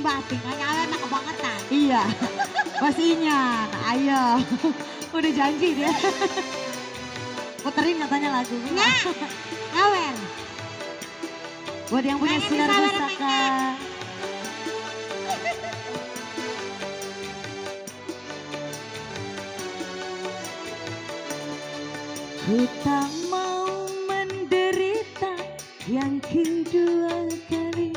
batik, makanya enak kebangetan. Iya, Mas Inyan, ayo. Udah janji dia. Puterin katanya lagu. Nggak, ngawer. Buat yang punya Pengen sinar disawer pusaka. Ku tak mau menderita yang kedua kali.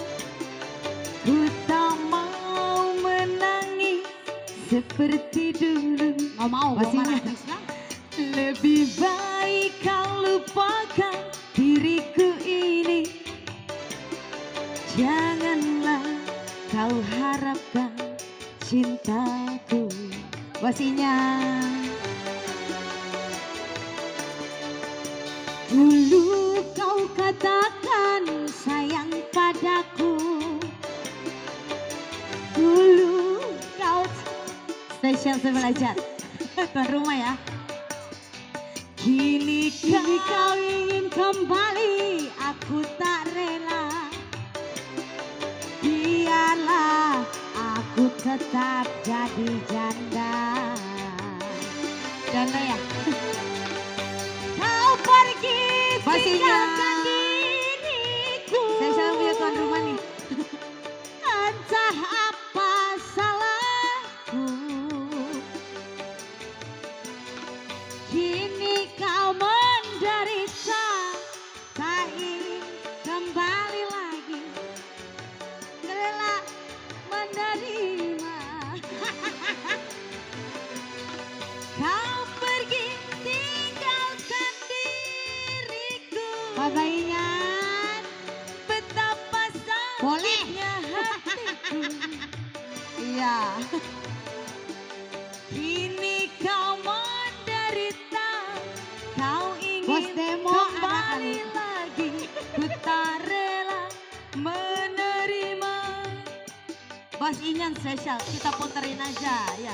Ku tak mau menangis seperti dulu. Nggak mau, gua Pastinya. nangis lah. Lebih baik kau lupakan diriku ini. Janganlah kau harapkan cintaku. Wasinya. Dulu kau katakan sayang padaku. Dulu kau Spesial saya belajar. Tuan rumah ya. Kini kau ingin kembali, aku tak rela. Biarlah aku tetap jadi janda. Janda ya. Kau pergi Pastinya. tinggalkan diriku. Saya selalu punya tuan rumah nih. Entah apa salahku. Kini kau menderita, tak ingin kembali lagi. Rela menerima. Kau pergi tinggalkan diriku. Bapak Inyan, Betapa boleh. sakitnya hatiku. Iya. Kini kau menderita, kau Bos ingin demo kembali ada lagi. Ku tak rela menerima. Bos Inyan spesial, kita puterin aja ya.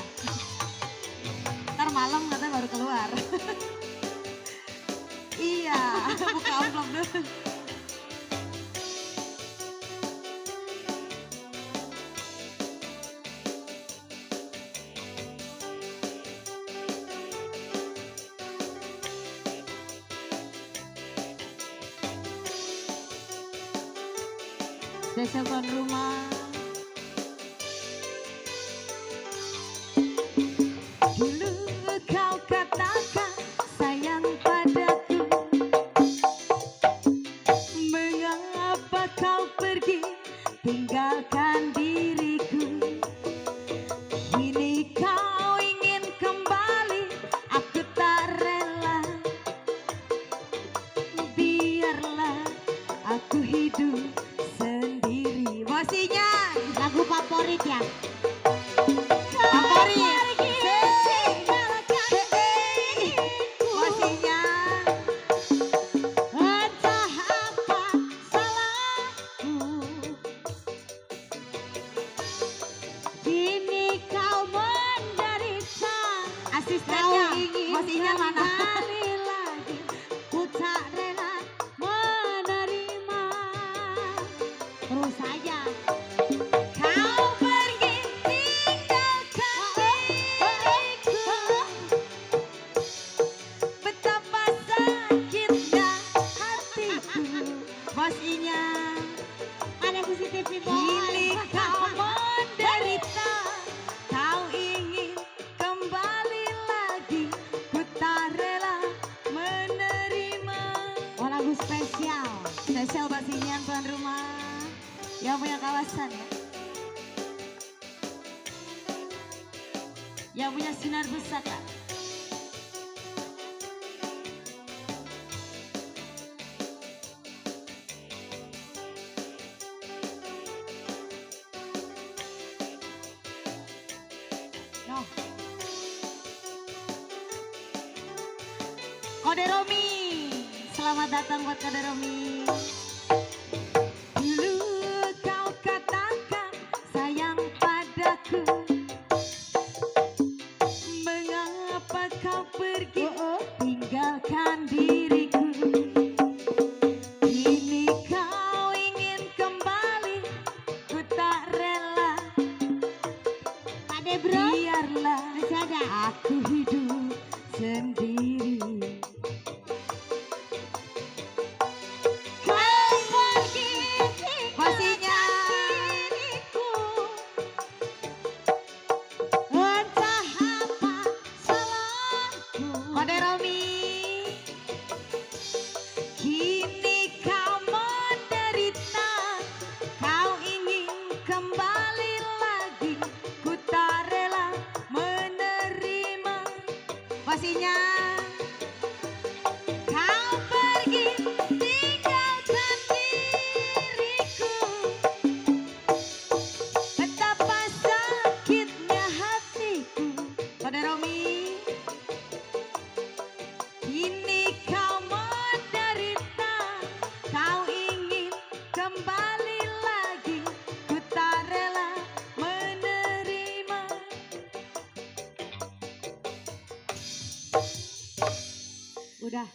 Ntar malam katanya baru keluar. Iya, buka amplop dulu. Spesial tuan rumah. Dulu kau katakan sayang padaku. Mengapa kau pergi tinggalkan diriku? Kini kau ingin kembali, aku tak rela. Biarlah aku hidup sendiri. Wasinya Lagu favorit ya. favorit. Wasinya Entah apa salahku. Kini kau menderita, asistennya kau ingin wasinya mana? kembali lagi. Ku tak rela menerima. Terus saja. Kau pergi tinggalkan diriku. Betapa sakitnya hatiku. Wasinya Ada CCTV kini boy. kau menderita, kau ingin kembali lagi. Ku tak rela menerima. Oh, lagu spesial. Spesial Wasinya tuan rumah yang punya kawasan ya. Yang punya sinar pusaka. No. Kode Romi, selamat datang buat Kode Romi. Dulu kau katakan sayang padaku. Mengapa kau pergi tinggalkan diriku? Kini kau ingin kembali, ku tak rela. Udah.